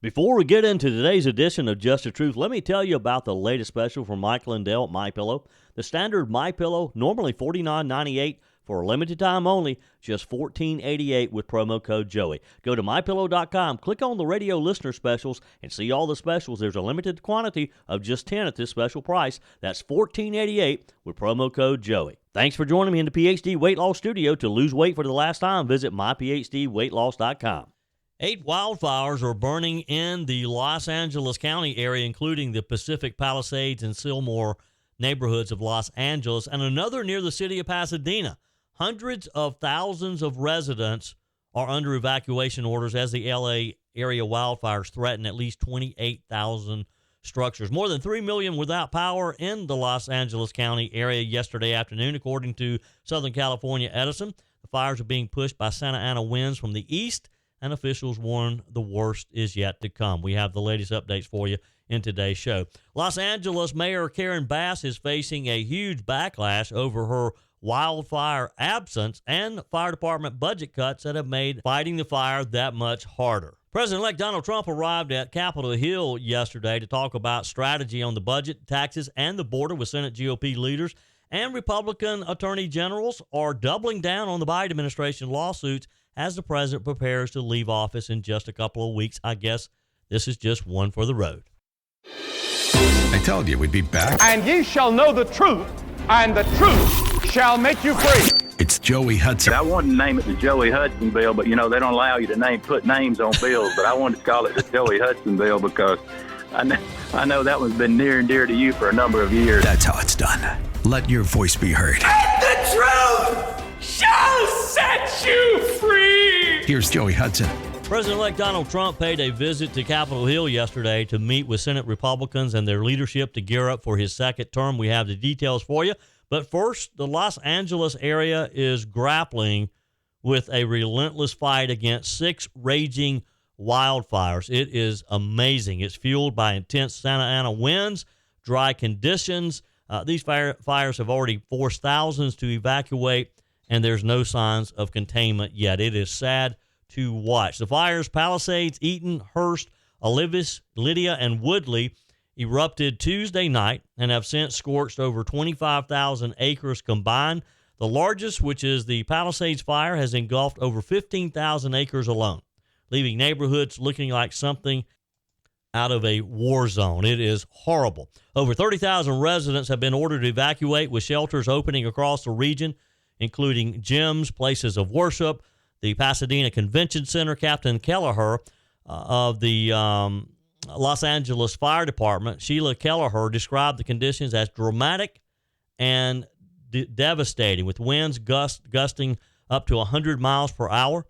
Before we get into today's edition of Just the Truth, let me tell you about the latest special from Mike Lindell at MyPillow. The standard MyPillow, normally $49.98 for a limited time only, just $14.88 with promo code Joey. Go to MyPillow.com, click on the radio listener specials, and see all the specials. There's a limited quantity of just 10 at this special price. That's $14.88 with promo code Joey. Thanks for joining me in the PhD Weight Loss Studio. To lose weight for the last time, visit myphdweightloss.com. 8 wildfires are burning in the Los Angeles County area, including the Pacific Palisades and Sylmar neighborhoods of Los Angeles, and another near the city of Pasadena. Hundreds of thousands of residents are under evacuation orders as the LA area wildfires threaten at least 28,000 structures. More than 3 million without power in the Los Angeles County area yesterday afternoon, according to Southern California Edison. The fires are being pushed by Santa Ana winds from the east, and officials warn the worst is yet to come. We have the latest updates for you in today's show. Los Angeles Mayor Karen Bass is facing a huge backlash over her wildfire absence and fire department budget cuts that have made fighting the fire that much harder. President-elect Donald Trump arrived at Capitol Hill yesterday to talk about strategy on the budget, taxes, and the border with Senate GOP leaders, and Republican attorney generals are doubling down on the Biden administration lawsuits as the president prepares to leave office in just a couple of weeks. I guess this is just one for the road. I told you we'd be back. And ye shall know the truth, and the truth shall make you free. It's Joey Hudson. I wanted to name it the Joey Hudson bill, but, they don't allow you to put names on bills. But I wanted to call it the Joey Hudson bill because I know that one's been near and dear to you for a number of years. That's how it's done. Let your voice be heard. And the truth shall set you free. Here's Joey Hudson. President-elect Donald Trump paid a visit to Capitol Hill yesterday to meet with Senate Republicans and their leadership to gear up for his second term. We have the details for you. But first, the Los Angeles area is grappling with a relentless fight against 6 raging wildfires. It is amazing. It's fueled by intense Santa Ana winds, dry conditions. These fires have already forced thousands to evacuate, and there's no signs of containment yet. It is sad to watch. The fires, Palisades, Eaton, Hearst, Olivas, Lydia, and Woodley, erupted Tuesday night and have since scorched over 25,000 acres combined. The largest, which is the Palisades fire, has engulfed over 15,000 acres alone, leaving neighborhoods looking like something out of a war zone. It is horrible. Over 30,000 residents have been ordered to evacuate, with shelters opening across the region, including gyms, places of worship. The Pasadena Convention Center, Captain Kelleher of the Los Angeles Fire Department, Sheila Kelleher, described the conditions as dramatic and devastating, with winds gusting up to 100 miles per hour.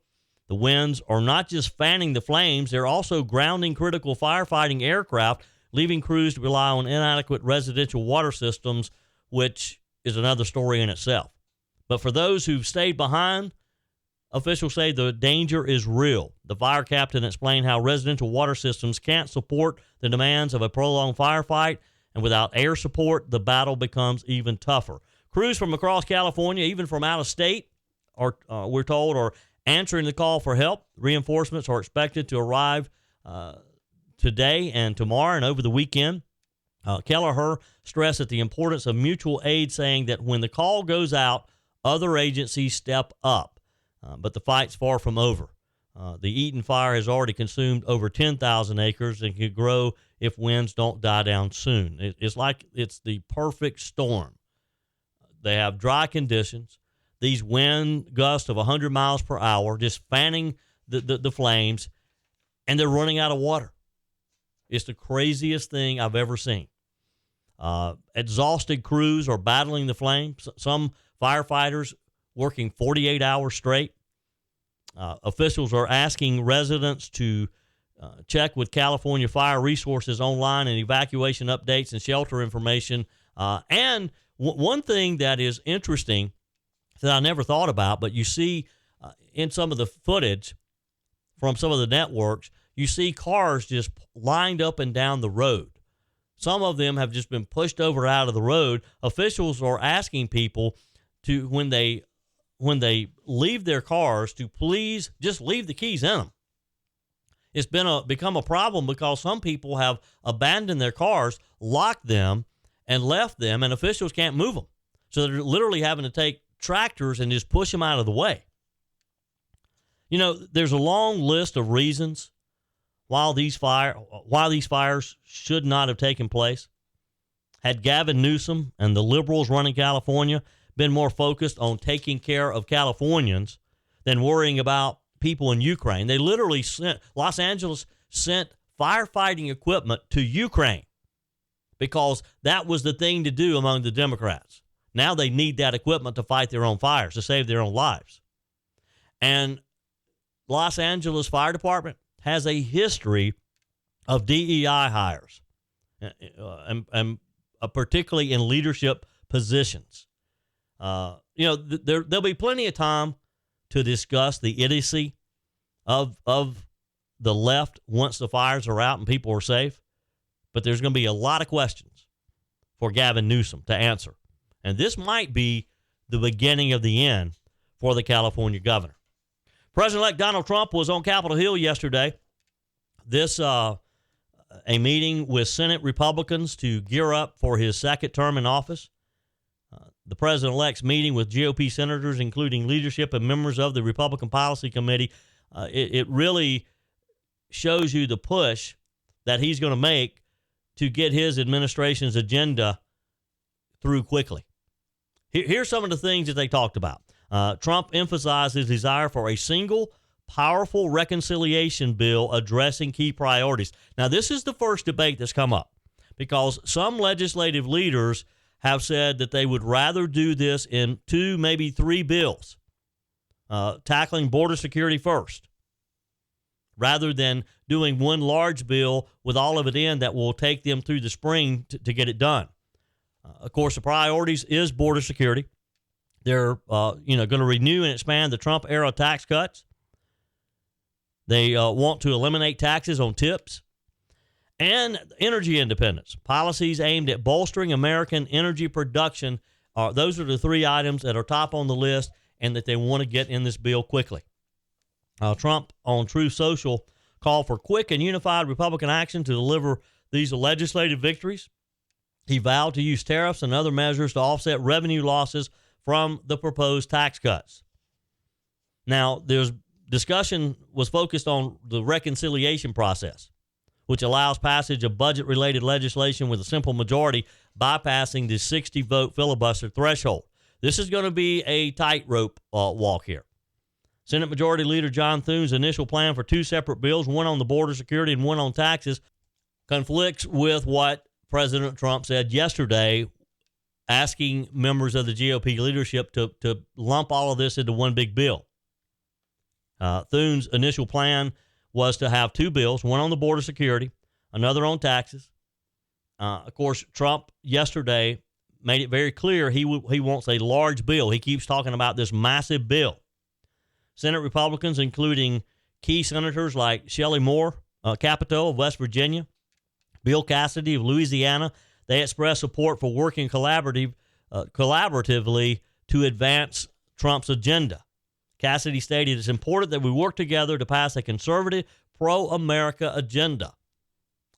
The winds are not just fanning the flames, they're also grounding critical firefighting aircraft, leaving crews to rely on inadequate residential water systems, which is another story in itself. But for those who've stayed behind, officials say the danger is real. The fire captain explained how residential water systems can't support the demands of a prolonged firefight, and without air support, the battle becomes even tougher. Crews from across California, even from out of state, we're told, are answering the call for help. Reinforcements are expected to arrive today and tomorrow and over the weekend. Kelleher stressed at the importance of mutual aid, saying that when the call goes out, other agencies step up. But the fight's far from over. The Eaton fire has already consumed over 10,000 acres and could grow if winds don't die down soon. It's like it's the perfect storm. They have dry conditions, these wind gusts of 100 miles per hour, just fanning the flames, and they're running out of water. It's the craziest thing I've ever seen. Exhausted crews are battling the flames. Some firefighters working 48 hours straight. Officials are asking residents to check with California Fire Resources online and evacuation updates and shelter information. And one thing that is interesting that I never thought about, but you see in some of the footage from some of the networks, you see cars just lined up and down the road. Some of them have just been pushed over out of the road. Officials are asking people to, when they leave their cars, to please just leave the keys in them. It's become a problem because some people have abandoned their cars, locked them, and left them, and officials can't move them. So they're literally having to take tractors and just push them out of the way. You know, there's a long list of reasons why these fires should not have taken place. Had Gavin Newsom and the liberals running California been more focused on taking care of Californians than worrying about people in Ukraine, they literally Los Angeles sent firefighting equipment to Ukraine because that was the thing to do among the Democrats. Now they need that equipment to fight their own fires, to save their own lives. And Los Angeles Fire Department has a history of DEI hires, and particularly in leadership positions. There'll be plenty of time to discuss the idiocy of the left once the fires are out and people are safe. But there's going to be a lot of questions for Gavin Newsom to answer. And this might be the beginning of the end for the California governor. President-elect Donald Trump was on Capitol Hill yesterday. A meeting with Senate Republicans to gear up for his second term in office. The president-elect's meeting with GOP senators, including leadership and members of the Republican Policy Committee, it really shows you the push that he's going to make to get his administration's agenda through quickly. Here's some of the things that they talked about. Trump emphasized his desire for a single, powerful reconciliation bill addressing key priorities. Now, this is the first debate that's come up because some legislative leaders have said that they would rather do this in 2, maybe 3 bills, tackling border security first, rather than doing one large bill with all of it in that will take them through the spring to get it done. Of course, the priorities is border security. They're going to renew and expand the Trump-era tax cuts. They want to eliminate taxes on tips. And energy independence. Policies aimed at bolstering American energy production. Those are the 3 items that are top on the list and that they want to get in this bill quickly. Trump on Truth Social called for quick and unified Republican action to deliver these legislative victories. He vowed to use tariffs and other measures to offset revenue losses from the proposed tax cuts. Now, discussion was focused on the reconciliation process, which allows passage of budget-related legislation with a simple majority, bypassing the 60-vote filibuster threshold. This is going to be a tightrope walk here. Senate Majority Leader John Thune's initial plan for 2 separate bills, one on the border security and one on taxes, conflicts with what President Trump said yesterday, asking members of the GOP leadership to lump all of this into one big bill. Thune's initial plan was to have 2 bills, one on the border security, another on taxes. Of course, Trump yesterday made it very clear he wants a large bill. He keeps talking about this massive bill. Senate Republicans, including key senators like Shelley Moore Capito of West Virginia, Bill Cassidy of Louisiana, they expressed support for working collaboratively to advance Trump's agenda. Cassidy stated, "It's important that we work together to pass a conservative, pro-America agenda."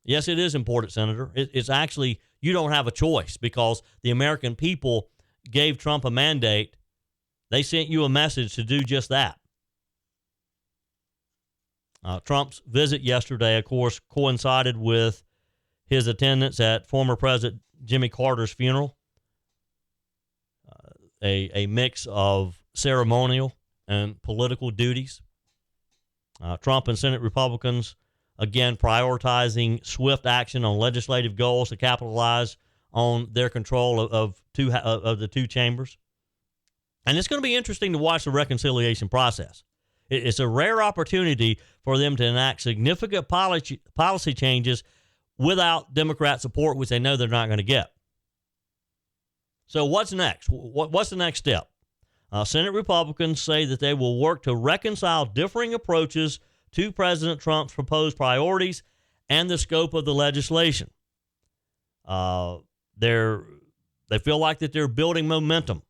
Yes, it is important, Senator. It's actually, you don't have a choice because the American people gave Trump a mandate. They sent you a message to do just that. Trump's visit yesterday, of course, coincided with his attendance at former President Jimmy Carter's funeral, a mix of ceremonial and political duties. Trump and Senate Republicans, again, prioritizing swift action on legislative goals to capitalize on their control of the 2 chambers. And it's going to be interesting to watch the reconciliation process. It's a rare opportunity for them to enact significant policy changes without Democrat support, which they know they're not going to get. So what's next? What's the next step? Senate Republicans say that they will work to reconcile differing approaches to President Trump's proposed priorities and the scope of the legislation. They feel like that they're building momentum.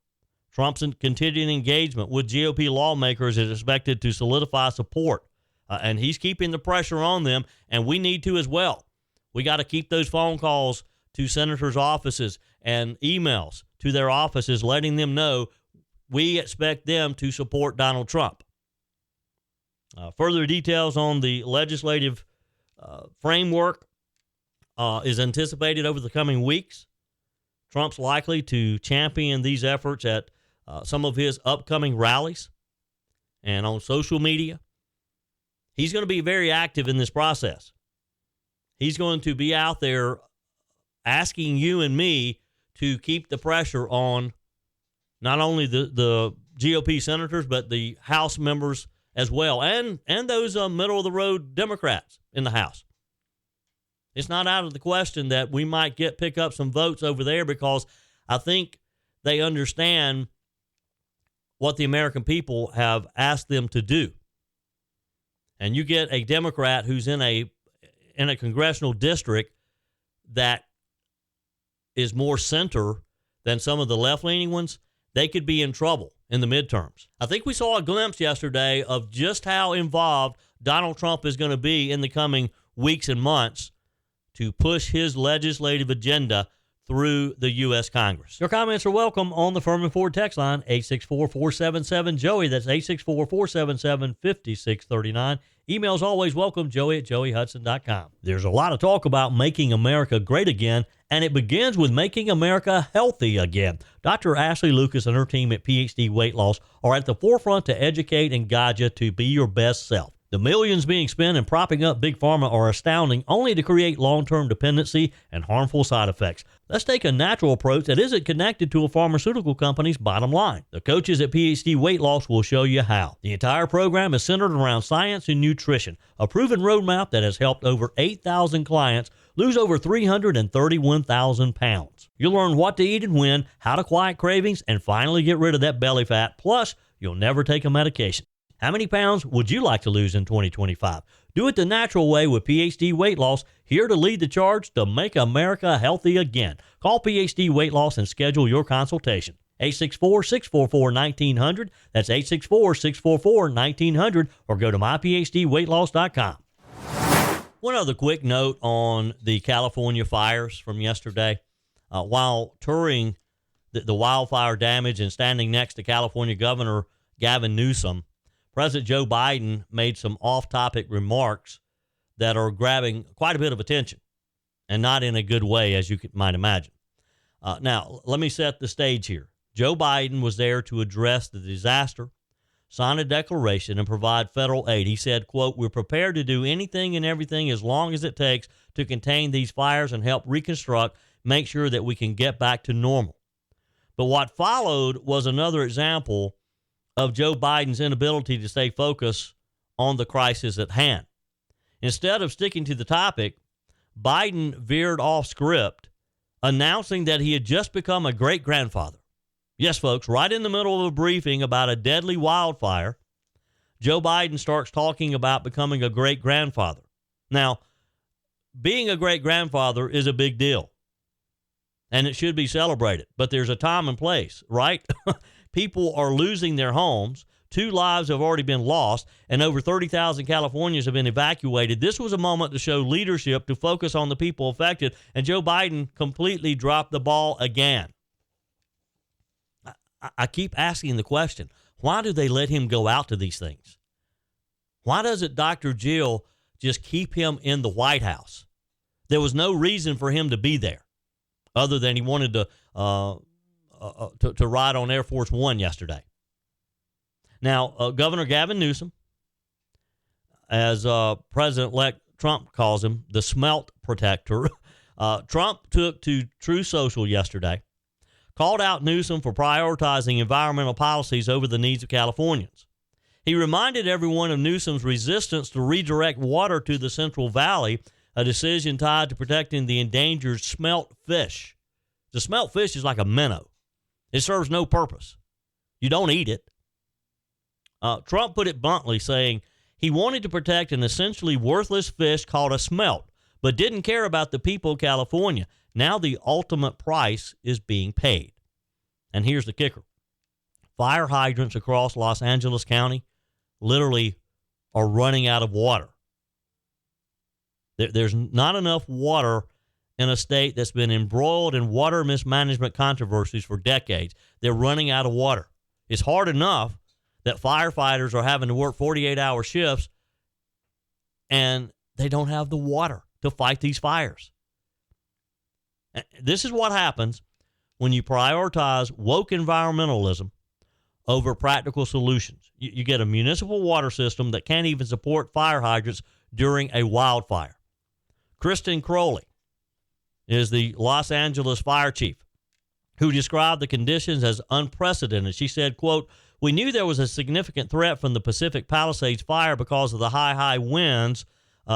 Trump's continuing engagement with GOP lawmakers is expected to solidify support And he's keeping the pressure on them, and we need to as well. We got to keep those phone calls to senators' offices and emails to their offices, letting them know we expect them to support Donald Trump. Further details on the legislative framework is anticipated over the coming weeks. Trump's likely to champion these efforts at some of his upcoming rallies and on social media. He's going to be very active in this process. He's going to be out there asking you and me to keep the pressure on not only the GOP senators, but the House members as well, and those middle-of-the-road Democrats in the House. It's not out of the question that we might pick up some votes over there, because I think they understand what the American people have asked them to do. And you get a Democrat who's in a congressional district that is more center than some of the left-leaning ones, they could be in trouble in the midterms. I think we saw a glimpse yesterday of just how involved Donald Trump is going to be in the coming weeks and months to push his legislative agenda through the U.S. Congress. Your comments are welcome on the Furman Ford text line, 864-477-JOEY. That's 864-477-5639. Emails always welcome, joey@joeyhudson.com. There's a lot of talk about making America great again, and it begins with making America healthy again. Dr. Ashley Lucas and her team at PhD Weight Loss are at the forefront to educate and guide you to be your best self. The millions being spent in propping up Big Pharma are astounding, only to create long-term dependency and harmful side effects. Let's take a natural approach that isn't connected to a pharmaceutical company's bottom line. The coaches at PhD Weight Loss will show you how. The entire program is centered around science and nutrition, a proven roadmap that has helped over 8,000 clients lose over 331,000 pounds. You'll learn what to eat and when, how to quiet cravings, and finally get rid of that belly fat. Plus, you'll never take a medication. How many pounds would you like to lose in 2025? Do it the natural way with PhD Weight Loss, here to lead the charge to make America healthy again. Call PhD Weight Loss and schedule your consultation. 864-644-1900. That's 864-644-1900, or go to myphdweightloss.com. One other quick note on the California fires from yesterday. While touring the wildfire damage and standing next to California Governor Gavin Newsom, President Joe Biden made some off-topic remarks that are grabbing quite a bit of attention, and not in a good way, as you might imagine. Now, let me set the stage here. Joe Biden was there to address the disaster, sign a declaration, and provide federal aid. He said, quote, "We're prepared to do anything and everything as long as it takes to contain these fires and help reconstruct, make sure that we can get back to normal." But what followed was another example of Joe Biden's inability to stay focused on the crisis at hand. Instead of sticking to the topic, Biden veered off script, announcing that he had just become a great-grandfather. Yes, folks, right in the middle of a briefing about a deadly wildfire, Joe Biden starts talking about becoming a great-grandfather. Now, being a great-grandfather is a big deal, and it should be celebrated, but there's a time and place, right? People are losing their homes. 2 lives have already been lost, and over 30,000 Californians have been evacuated. This was a moment to show leadership, to focus on the people affected, and Joe Biden completely dropped the ball again. I keep asking the question, why do they let him go out to these things? Why doesn't Dr. Jill just keep him in the White House? There was no reason for him to be there, other than he wanted to ride on Air Force One yesterday. Now, Governor Gavin Newsom, as President-elect Trump calls him, the smelt protector, Trump took to Truth Social yesterday, called out Newsom for prioritizing environmental policies over the needs of Californians. He reminded everyone of Newsom's resistance to redirect water to the Central Valley, a decision tied to protecting the endangered smelt fish. The smelt fish is like a minnow. It serves no purpose. You don't eat it. Trump put it bluntly, saying he wanted to protect an essentially worthless fish called a smelt, but didn't care about the people of California. Now the ultimate price is being paid. And here's the kicker. Fire hydrants across Los Angeles County literally are running out of water. There's not enough water in a state that's been embroiled in water mismanagement controversies for decades. They're running out of water. It's hard enough that firefighters are having to work 48-hour shifts and they don't have the water to fight these fires. This is what happens when you prioritize woke environmentalism over practical solutions. You get a municipal water system that can't even support fire hydrants during a wildfire. Kristen Crowley is the Los Angeles fire chief who described the conditions as unprecedented. She said, quote, "We knew there was a significant threat from the Pacific Palisades fire because of the high winds."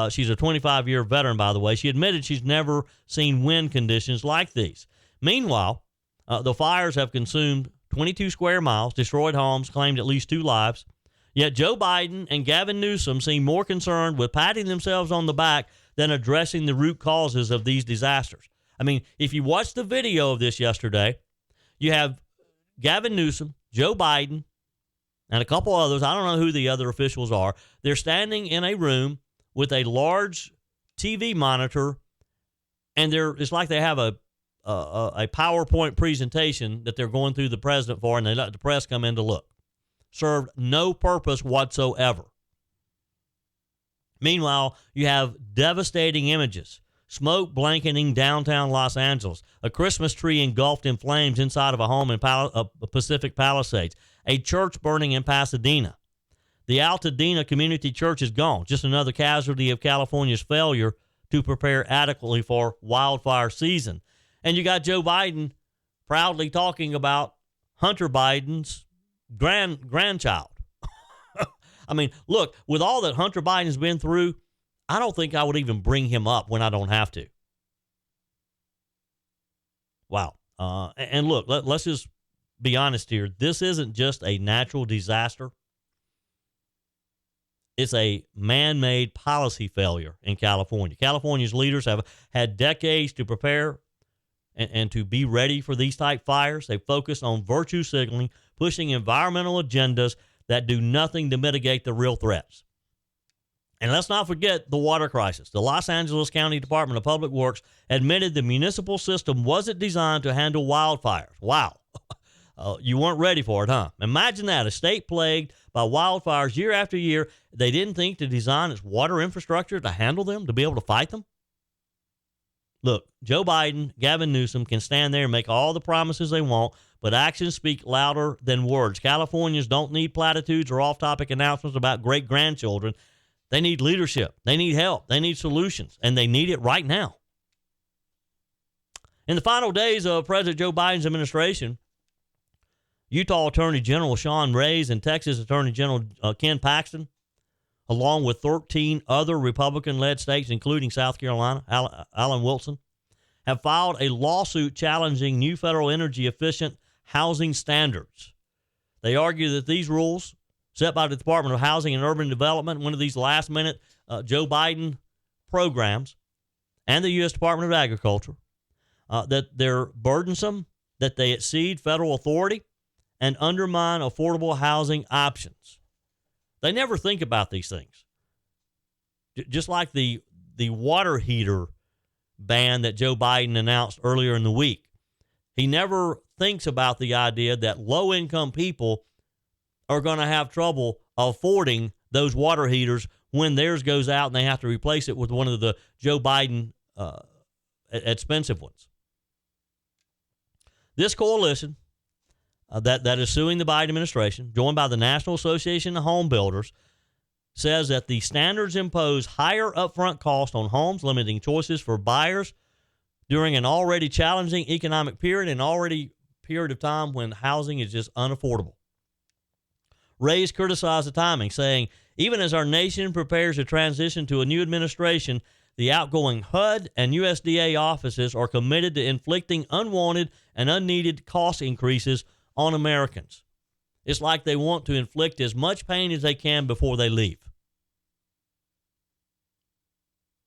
She's a 25-year veteran, by the way. She admitted she's never seen wind conditions like these. Meanwhile, the fires have consumed 22 square miles, destroyed homes, claimed at least 2 lives. Yet Joe Biden and Gavin Newsom seem more concerned with patting themselves on the back than addressing the root causes of these disasters. I mean, if you watch the video of this yesterday, you have Gavin Newsom, Joe Biden, and a couple others. I don't know who the other officials are. They're standing in a room with a large TV monitor, and it's like they have a PowerPoint presentation that they're going through the president for, and they let the press come in to look. Served no purpose whatsoever. Meanwhile, you have devastating images. Smoke blanketing downtown Los Angeles. A Christmas tree engulfed in flames inside of a home in Pacific Palisades. A church burning in Pasadena. The Altadena Community Church is gone. Just another casualty of California's failure to prepare adequately for wildfire season. And you got Joe Biden proudly talking about Hunter Biden's grandchild. I mean, look, with all that Hunter Biden's been through, I don't think I would even bring him up when I don't have to. Wow. And look, let's just be honest here. This isn't just a natural disaster. It's a man-made policy failure in California. California's leaders have had decades to prepare and to be ready for these type fires. They focus on virtue signaling, pushing environmental agendas that do nothing to mitigate the real threats. And let's not forget the water crisis. The Los Angeles County Department of Public Works admitted the municipal system wasn't designed to handle wildfires. Wow. You weren't ready for it, huh? Imagine that, a state plagued by wildfires year after year. They didn't think to design its water infrastructure to handle them, to be able to fight them. Look, Joe Biden, Gavin Newsom can stand there and make all the promises they want, but actions speak louder than words. Californians don't need platitudes or off-topic announcements about great-grandchildren. They need leadership. They need help. They need solutions, and they need it right now. In the final days of President Joe Biden's administration, Utah Attorney General Sean Reyes and Texas Attorney General Ken Paxton, along with 13 other Republican-led states, including South Carolina, Alan Wilson, have filed a lawsuit challenging new federal energy-efficient housing standards. They argue that these rules set by the Department of Housing and Urban Development, one of these last-minute Joe Biden programs, and the U.S. Department of Agriculture, that they're burdensome, that they exceed federal authority, and undermine affordable housing options. They never think about these things. Just like the water heater ban that Joe Biden announced earlier in the week. He never thinks about the idea that low-income people are going to have trouble affording those water heaters when theirs goes out and they have to replace it with one of the Joe Biden expensive ones. This coalition that is suing the Biden administration, joined by the National Association of Home Builders, says that the standards impose higher upfront costs on homes, limiting choices for buyers during an already challenging economic period and already period of time when housing is just unaffordable. Reyes criticized the timing, saying, even as our nation prepares to transition to a new administration, the outgoing HUD and USDA offices are committed to inflicting unwanted and unneeded cost increases on Americans. It's like they want to inflict as much pain as they can before they leave.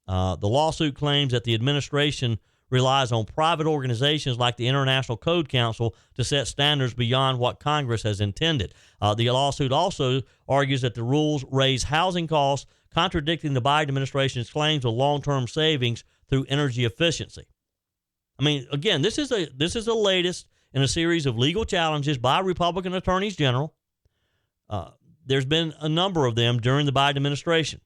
The lawsuit claims that the administration relies on private organizations like the International Code Council to set standards beyond what Congress has intended. The lawsuit also argues that the rules raise housing costs, contradicting the Biden administration's claims of long-term savings through energy efficiency. I mean, again, this is the latest in a series of legal challenges by Republican attorneys general. There's been a number of them during the Biden administration.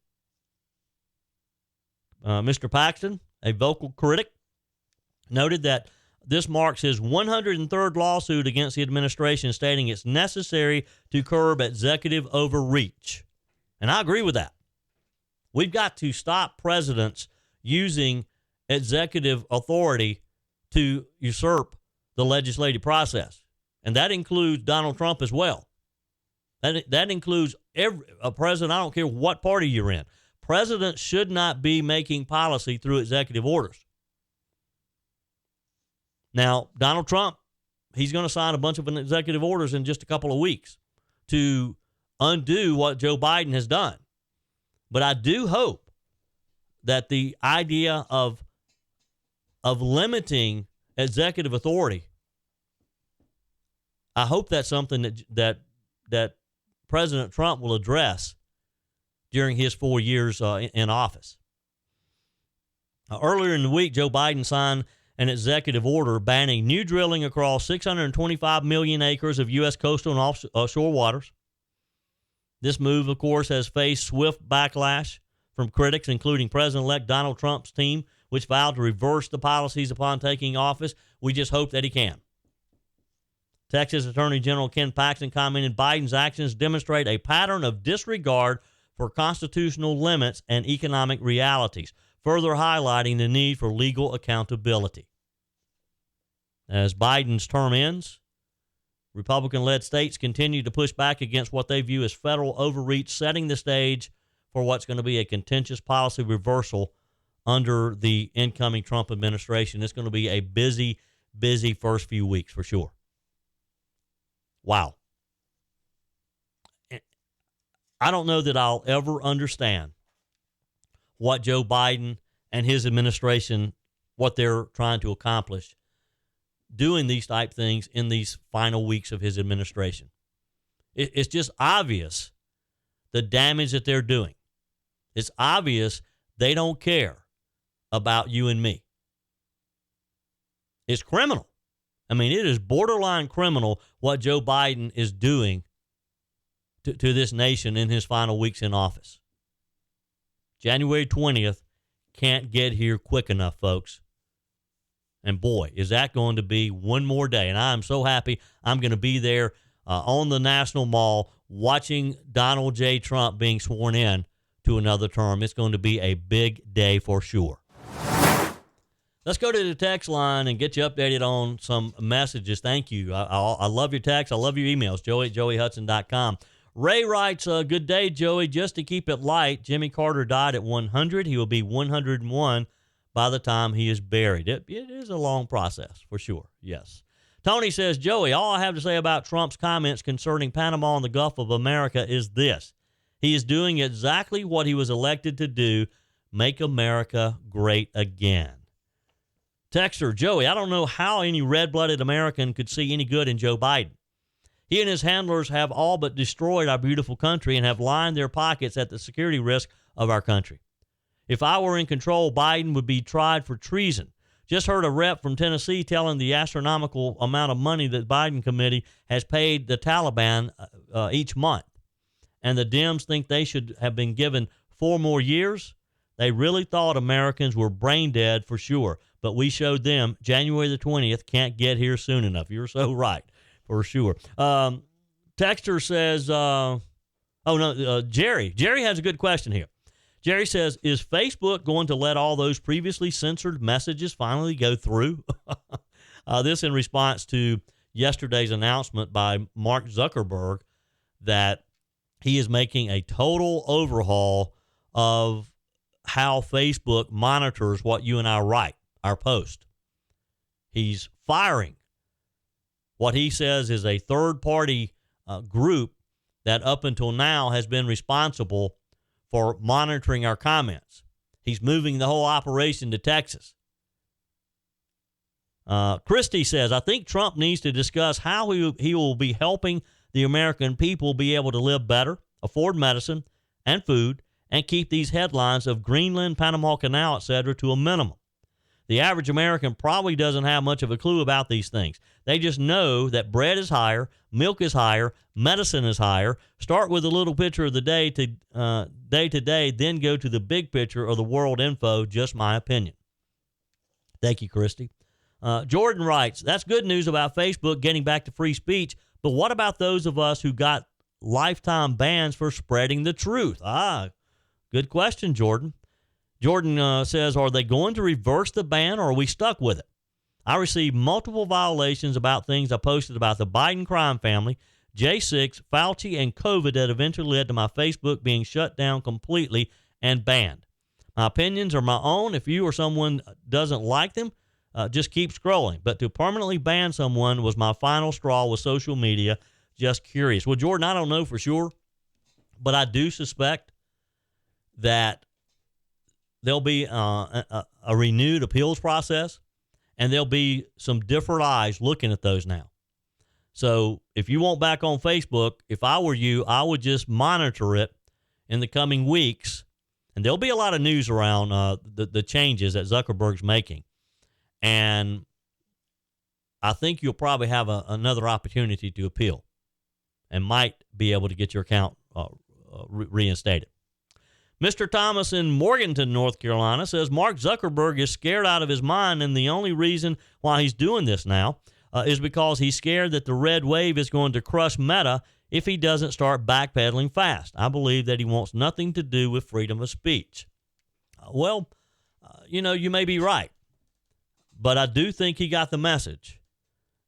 Mr. Paxton, a vocal critic, noted that this marks his 103rd lawsuit against the administration, stating it's necessary to curb executive overreach. And I agree with that. We've got to stop presidents using executive authority to usurp the legislative process. And that includes Donald Trump as well. That includes a president, I don't care what party you're in. Presidents should not be making policy through executive orders. Now, Donald Trump, he's going to sign a bunch of executive orders in just a couple of weeks to undo what Joe Biden has done. But I do hope that the idea of limiting executive authority, I hope that's something that President Trump will address during his 4 years in office. Earlier in the week, Joe Biden signed an executive order banning new drilling across 625 million acres of U.S. coastal and offshore waters. This move, of course, has faced swift backlash from critics, including President-elect Donald Trump's team, which vowed to reverse the policies upon taking office. We just hope that he can. Texas Attorney General Ken Paxton commented, Biden's actions demonstrate a pattern of disregard for constitutional limits and economic realities, further highlighting the need for legal accountability. As Biden's term ends, Republican-led states continue to push back against what they view as federal overreach, setting the stage for what's going to be a contentious policy reversal under the incoming Trump administration. It's going to be a busy, busy first few weeks for sure. Wow. I don't know that I'll ever understand what Joe Biden and his administration, what they're trying to accomplish, doing these type things in these final weeks of his administration. It's just obvious the damage that they're doing. It's obvious they don't care about you and me. It's criminal. I mean, it is borderline criminal what Joe Biden is doing to this nation in his final weeks in office. January 20th can't get here quick enough, folks. And boy, is that going to be one more day. And I'm so happy I'm going to be there on the National Mall watching Donald J. Trump being sworn in to another term. It's going to be a big day for sure. Let's go to the text line and get you updated on some messages. Thank you. I love your texts. I love your emails. Joey@joeyhudson.com. Ray writes, good day, Joey. Just to keep it light, Jimmy Carter died at 100. He will be 101 by the time he is buried. It is a long process, for sure, yes. Tony says, Joey, all I have to say about Trump's comments concerning Panama and the Gulf of America is this. He is doing exactly what he was elected to do, make America great again. Texter, Joey, I don't know how any red-blooded American could see any good in Joe Biden. He and his handlers have all but destroyed our beautiful country and have lined their pockets at the security risk of our country. If I were in control, Biden would be tried for treason. Just heard a rep from Tennessee telling the astronomical amount of money that Biden committee has paid the Taliban each month. And the Dems think they should have been given 4 more years. They really thought Americans were brain dead for sure. But we showed them January the 20th can't get here soon enough. You're so right. For sure. Texter says, Jerry. Jerry has a good question here. Jerry says, is Facebook going to let all those previously censored messages finally go through? This in response to yesterday's announcement by Mark Zuckerberg that he is making a total overhaul of how Facebook monitors what you and I write, our post. He's firing what he says is a third-party group that up until now has been responsible for monitoring our comments. He's moving the whole operation to Texas. Christie says, I think Trump needs to discuss how he will be helping the American people be able to live better, afford medicine and food, and keep these headlines of Greenland, Panama Canal, etc. to a minimum. The average American probably doesn't have much of a clue about these things. They just know that bread is higher, milk is higher, medicine is higher. Start with a little picture of the day to day, then go to the big picture of the world info. Just my opinion. Thank you, Christy. Jordan writes, that's good news about Facebook getting back to free speech, but what about those of us who got lifetime bans for spreading the truth? Good question, Jordan. Jordan says, are they going to reverse the ban, or are we stuck with it? I received multiple violations about things I posted about the Biden crime family, J6, Fauci, and COVID that eventually led to my Facebook being shut down completely and banned. My opinions are my own. If you or someone doesn't like them, just keep scrolling. But to permanently ban someone was my final straw with social media. Just curious. Well, Jordan, I don't know for sure, but I do suspect that there'll be a renewed appeals process, and there'll be some different eyes looking at those now. So if you want back on Facebook, if I were you, I would just monitor it in the coming weeks, and there'll be a lot of news around the changes that Zuckerberg's making. And I think you'll probably have another opportunity to appeal and might be able to get your account reinstated. Mr. Thomas in Morganton, North Carolina says Mark Zuckerberg is scared out of his mind, and the only reason why he's doing this now is because he's scared that the red wave is going to crush Meta if he doesn't start backpedaling fast. I believe that he wants nothing to do with freedom of speech. You may be right, but I do think he got the message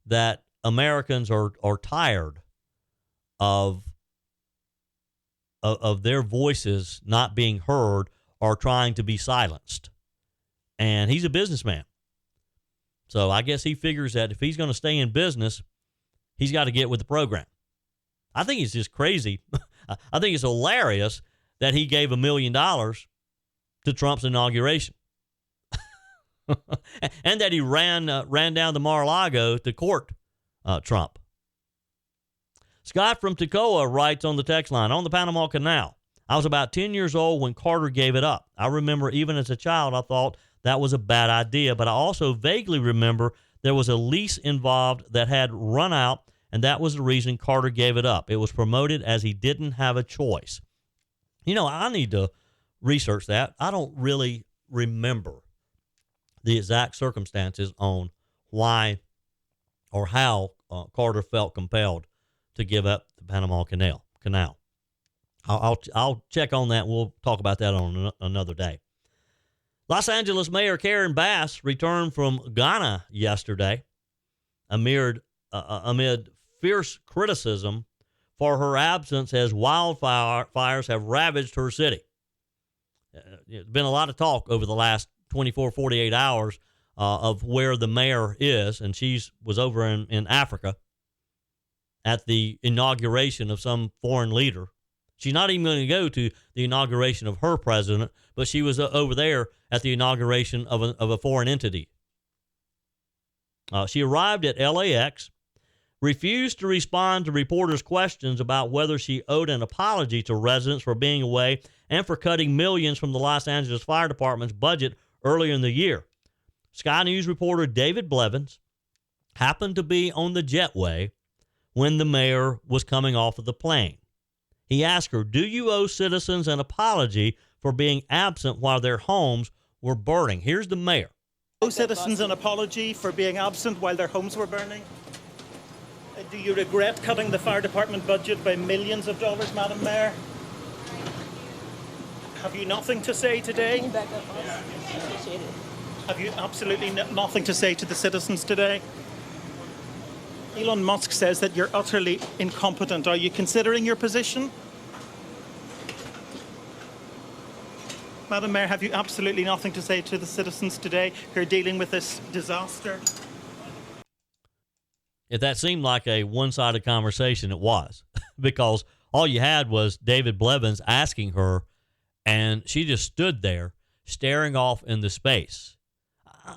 that Americans are tired of their voices not being heard or trying to be silenced. And he's a businessman. So I guess he figures that if he's going to stay in business, he's got to get with the program. I think it's just crazy. I think it's hilarious that he gave $1 million to Trump's inauguration. And that he ran down to Mar-a-Lago to court Trump. Scott from Toccoa writes on the text line, on the Panama Canal, I was about 10 years old when Carter gave it up. I remember even as a child, I thought that was a bad idea, but I also vaguely remember there was a lease involved that had run out, and that was the reason Carter gave it up. It was promoted as he didn't have a choice. I need to research that. I don't really remember the exact circumstances on why or how Carter felt compelled to give up the Panama Canal. I'll check on that. We'll talk about that on another day. Los Angeles Mayor Karen Bass returned from Ghana yesterday amid fierce criticism for her absence as wildfires have ravaged her city. There's been a lot of talk over the last 24, 48 hours of where the mayor is, and she was over in Africa at the inauguration of some foreign leader. She's not even going to go to the inauguration of her president, but she was over there at the inauguration of a foreign entity. She arrived at LAX, refused to respond to reporters' questions about whether she owed an apology to residents for being away and for cutting millions from the Los Angeles Fire Department's budget earlier in the year. Sky News reporter David Blevins happened to be on the jetway when the mayor was coming off of the plane. He asked her, do you owe citizens an apology for being absent while their homes were burning? Here's the mayor. Owe citizens an apology for being absent while their homes were burning? Do you regret cutting the fire department budget by millions of dollars, Madam Mayor? Have you nothing to say today? Can you back up, please? Appreciate it. Have you absolutely nothing to say to the citizens today? Elon Musk says that you're utterly incompetent. Are you considering your position? Madam Mayor, have you absolutely nothing to say to the citizens today who are dealing with this disaster? If that seemed like a one-sided conversation, it was. Because all you had was David Blevins asking her, and she just stood there staring off into space.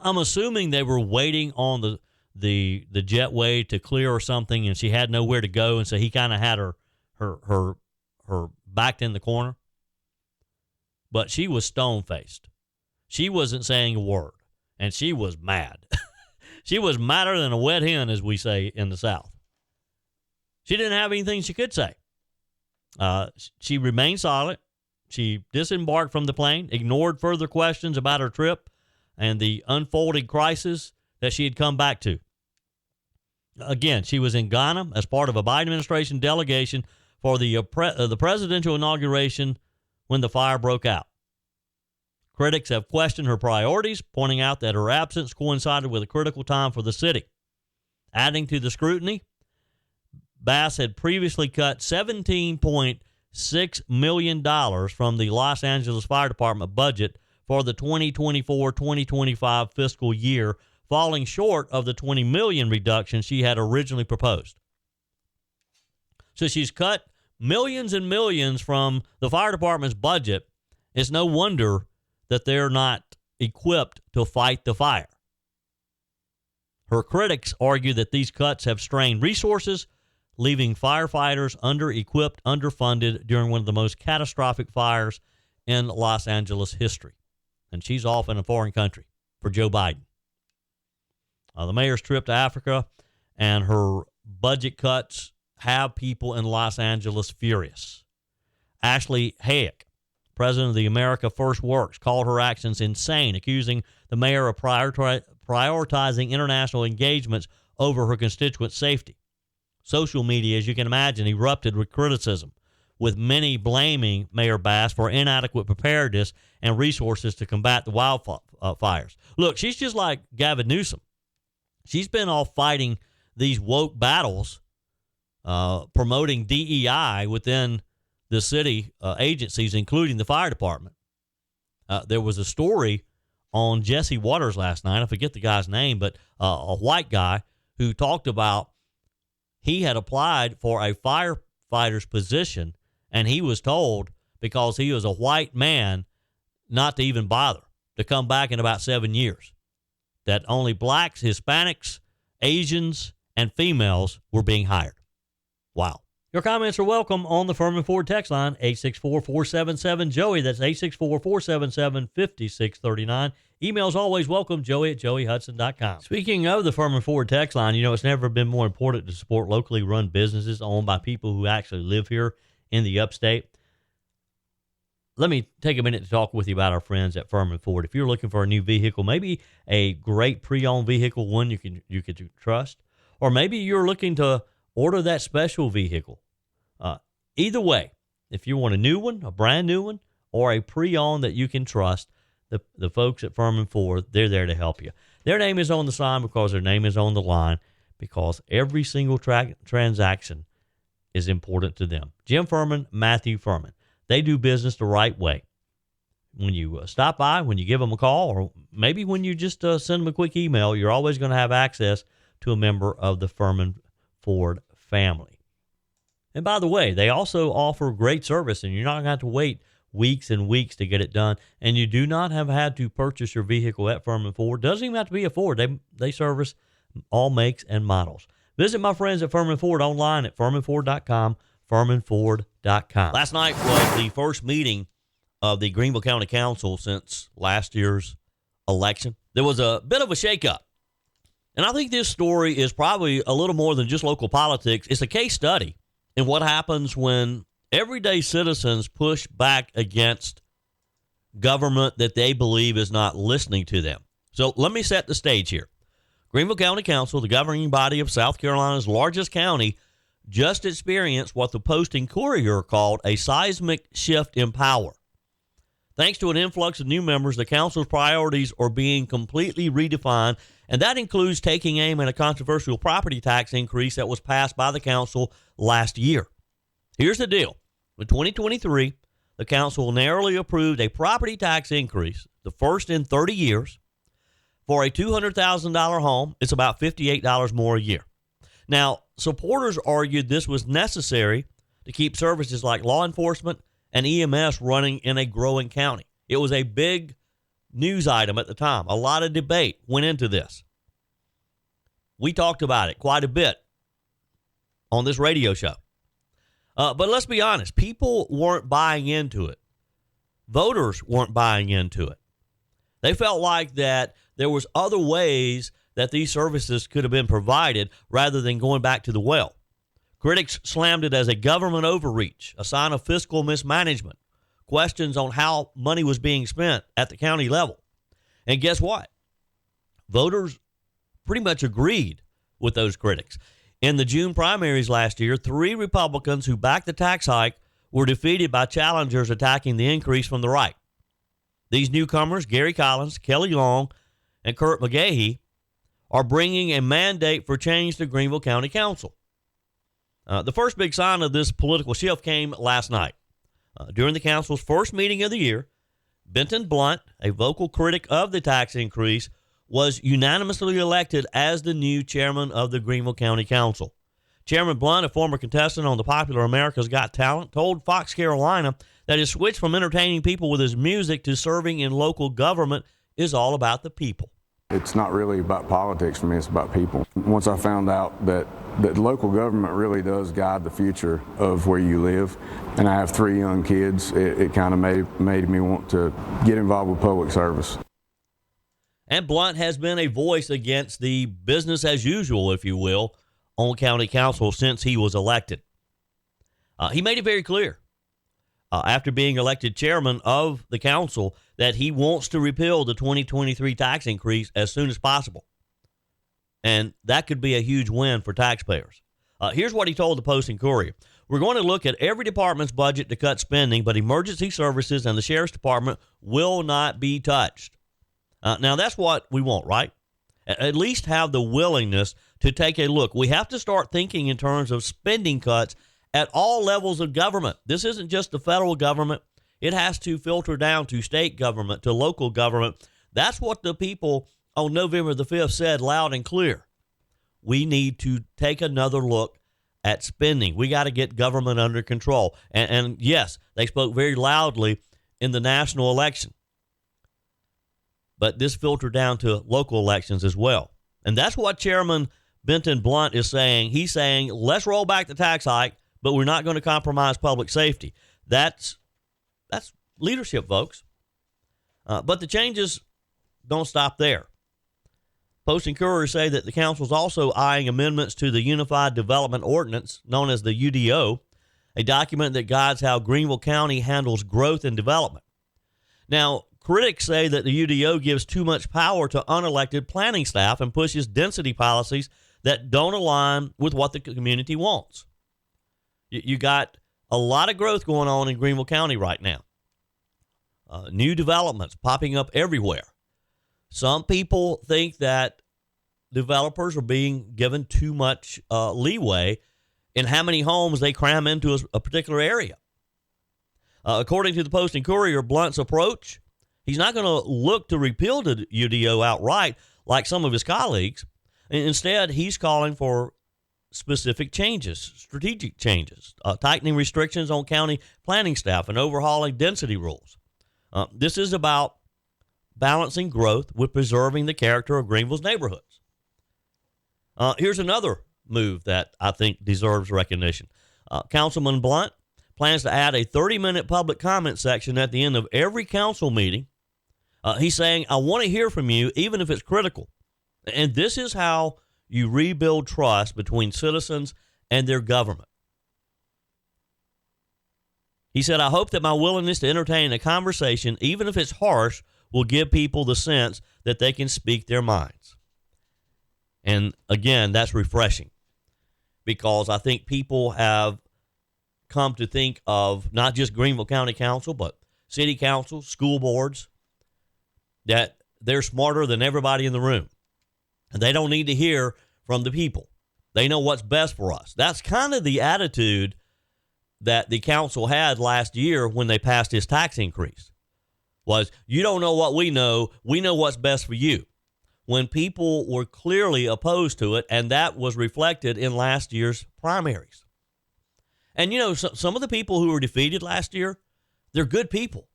I'm assuming they were waiting on the jetway to clear or something, and she had nowhere to go, and so he kind of had her backed in the corner. But she was stone-faced. She wasn't saying a word, and she was mad. She was madder than a wet hen, as we say in the South. She didn't have anything she could say. She remained silent. She disembarked from the plane, ignored further questions about her trip and the unfolding crisis that she had come back to. Again, she was in Ghana as part of a Biden administration delegation for the presidential inauguration when the fire broke out. Critics have questioned her priorities, pointing out that her absence coincided with a critical time for the city. Adding to the scrutiny, Bass had previously cut $17.6 million from the Los Angeles Fire Department budget for the 2024-2025 fiscal year, falling short of the $20 million reduction she had originally proposed. So she's cut millions and millions from the fire department's budget. It's no wonder that they're not equipped to fight the fire. Her critics argue that these cuts have strained resources, leaving firefighters under-equipped, underfunded during one of the most catastrophic fires in Los Angeles history. And she's off in a foreign country for Joe Biden. The mayor's trip to Africa and her budget cuts have people in Los Angeles furious. Ashley Hayek, president of the America First Works, called her actions insane, accusing the mayor of prioritizing international engagements over her constituents' safety. Social media, as you can imagine, erupted with criticism, with many blaming Mayor Bass for inadequate preparedness and resources to combat the wildfires. Look, she's just like Gavin Newsom. She's been off fighting these woke battles, promoting DEI within the city agencies, including the fire department. There was a story on Jesse Waters last night. I forget the guy's name, but a white guy who talked about he had applied for a firefighter's position, and he was told, because he was a white man, not to even bother, to come back in about 7 years. That only blacks, Hispanics, Asians, and females were being hired. Wow. Your comments are welcome on the Furman Ford text line, 864-477-JOEY. That's 864-477-5639. Emails always welcome, joey@joeyhudson.com. Speaking of the Furman Ford text line, it's never been more important to support locally run businesses owned by people who actually live here in the upstate. Let me take a minute to talk with you about our friends at Furman Ford. If you're looking for a new vehicle, maybe a great pre-owned vehicle, one you can trust, or maybe you're looking to order that special vehicle. Either way, if you want a new one, a brand new one, or a pre-owned that you can trust, the folks at Furman Ford, they're there to help you. Their name is on the sign because their name is on the line, because every single transaction is important to them. Jim Furman, Matthew Furman. They do business the right way. When you stop by, when you give them a call, or maybe when you just send them a quick email, you're always going to have access to a member of the Furman Ford family. And by the way, they also offer great service, and you're not going to have to wait weeks and weeks to get it done. And you do not have had to purchase your vehicle at Furman Ford. Doesn't even have to be a Ford. They service all makes and models. Visit my friends at Furman Ford online at furmanford.com, furmanford.com. Last night was the first meeting of the Greenville County Council since last year's election. There was a bit of a shakeup. And I think this story is probably a little more than just local politics. It's a case study in what happens when everyday citizens push back against government that they believe is not listening to them. So let me set the stage here. Greenville County Council, the governing body of South Carolina's largest county, just experienced what the Post-Courier called a seismic shift in power. Thanks to an influx of new members, the council's priorities are being completely redefined, and that includes taking aim at a controversial property tax increase that was passed by the council last year. Here's the deal. In 2023, the council narrowly approved a property tax increase, the first in 30 years. For a $200,000 home, it's about $58 more a year. Now, supporters argued this was necessary to keep services like law enforcement and EMS running in a growing county. It was a big news item at the time. A lot of debate went into this. We talked about it quite a bit on this radio show. But let's be honest, people weren't buying into it. Voters weren't buying into it. They felt like that there was other ways that these services could have been provided rather than going back to the well. Critics slammed it as a government overreach, a sign of fiscal mismanagement, questions on how money was being spent at the county level. And guess what? Voters pretty much agreed with those critics. In the June primaries last year, 3 Republicans who backed the tax hike were defeated by challengers attacking the increase from the right. These newcomers, Gary Collins, Kelly Long, and Kurt McGahey, are bringing a mandate for change to Greenville County Council. The first big sign of this political shift came last night. During the council's first meeting of the year, Benton Blunt, a vocal critic of the tax increase, was unanimously elected as the new chairman of the Greenville County Council. Chairman Blunt, a former contestant on the popular America's Got Talent, told Fox Carolina that his switch from entertaining people with his music to serving in local government is all about the people. It's not really about politics for me, it's about people. Once I found out that local government really does guide the future of where you live, and I have 3 young kids, it kind of made me want to get involved with public service. And Blunt has been a voice against the business as usual, if you will, on county council since he was elected. He made it very clear after being elected chairman of the council that he wants to repeal the 2023 tax increase as soon as possible. And that could be a huge win for taxpayers. Here's what he told the Post and Courier. We're going to look at every department's budget to cut spending, but emergency services and the sheriff's department will not be touched. Now, that's what we want, right? At least have the willingness to take a look. We have to start thinking in terms of spending cuts at all levels of government. This isn't just the federal government. It has to filter down to state government, to local government. That's what the people on November the 5th said loud and clear. We need to take another look at spending. We got to get government under control. And yes, they spoke very loudly in the national election. But this filtered down to local elections as well. And that's what Chairman Benton Blunt is saying. He's saying, let's roll back the tax hike, but we're not going to compromise public safety. That's leadership, folks. But the changes don't stop there. Post and Courier say that the council is also eyeing amendments to the Unified Development Ordinance, known as the UDO, a document that guides how Greenville County handles growth and development. Now, critics say that the UDO gives too much power to unelected planning staff and pushes density policies that don't align with what the community wants. You got a lot of growth going on in Greenville County right now. New developments popping up everywhere. Some people think that developers are being given too much leeway in how many homes they cram into a particular area. According to the Post and Courier, Blunt's approach, he's not going to look to repeal the UDO outright like some of his colleagues. Instead, he's calling for specific changes, strategic changes, tightening restrictions on county planning staff and overhauling density rules. This is about balancing growth with preserving the character of Greenville's neighborhoods. Here's another move that I think deserves recognition. Councilman Blunt plans to add a 30-minute public comment section at the end of every council meeting. He's saying, I want to hear from you, even if it's critical. And this is how you rebuild trust between citizens and their government. He said, I hope that my willingness to entertain a conversation, even if it's harsh, will give people the sense that they can speak their minds. And again, that's refreshing because I think people have come to think of not just Greenville County Council, but city councils, school boards, that they're smarter than everybody in the room. And they don't need to hear from the people. They know what's best for us. That's kind of the attitude that the council had last year when they passed his tax increase. Was, you don't know what we know what's best for you. When people were clearly opposed to it, and that was reflected in last year's primaries. And, you know, some of the people who were defeated last year, they're good people.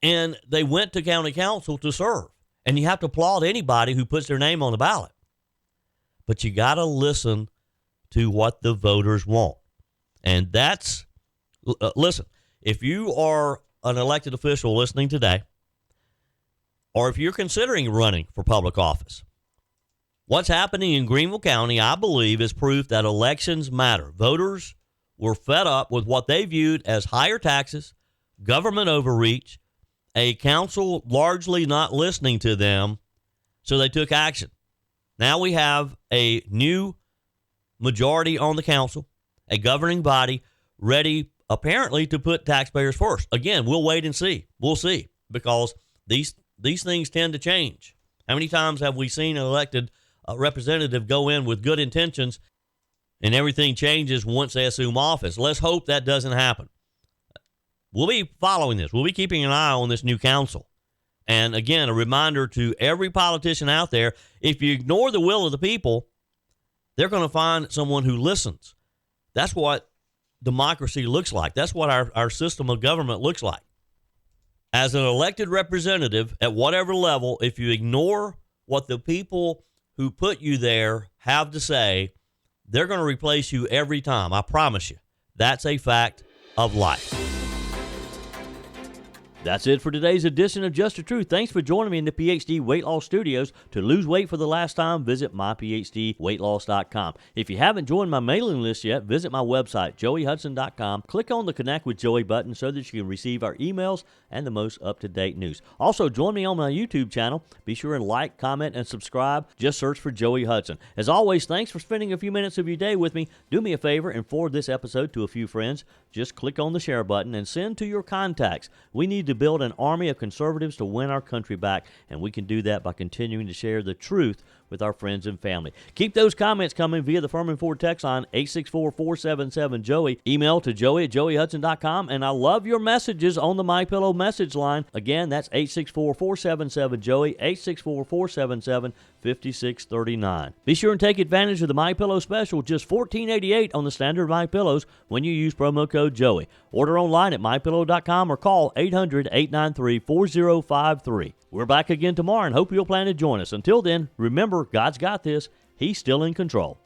and they went to county council to serve. And you have to applaud anybody who puts their name on the ballot. But you got to listen to what the voters want. And that's, listen, if you are an elected official listening today, or if you're considering running for public office, what's happening in Greenville County, I believe, is proof that elections matter. Voters were fed up with what they viewed as higher taxes, government overreach, a council largely not listening to them, so they took action. Now we have a new majority on the council, a governing body ready apparently to put taxpayers first. Again, we'll wait and see. We'll see, because these things tend to change. How many times have we seen an elected representative go in with good intentions and everything changes once they assume office? Let's hope that doesn't happen. We'll be following this. We'll be keeping an eye on this new council. And again, a reminder to every politician out there, if you ignore the will of the people, they're going to find someone who listens. That's what democracy looks like. That's what our system of government looks like. As an elected representative at whatever level, if you ignore what the people who put you there have to say, they're going to replace you every time. I promise you. That's a fact of life. That's it for today's edition of Just the Truth. Thanks for joining me in the PhD Weight Loss Studios. To lose weight for the last time, visit myphdweightloss.com. If you haven't joined my mailing list yet, visit my website, joeyhudson.com. Click on the Connect with Joey button so that you can receive our emails and the most up-to-date news. Also, join me on my YouTube channel. Be sure and like, comment, and subscribe. Just search for Joey Hudson. As always, thanks for spending a few minutes of your day with me. Do me a favor and forward this episode to a few friends. Just click on the share button and send to your contacts. We need to build an army of conservatives to win our country back, and we can do that by continuing to share the truth with our friends and family. Keep those comments coming via the Furman Ford text line 864-477-JOEY. Email to joey@joeyhudson.com, and I love your messages on the MyPillow message line. Again, that's 864-477-JOEY, 864-477-5639. Be sure and take advantage of the MyPillow special, just $14.88 on the standard MyPillows when you use promo code Joey. Order online at mypillow.com or call 800-893-4053. We're back again tomorrow and hope you'll plan to join us. Until then, remember, God's got this. He's still in control.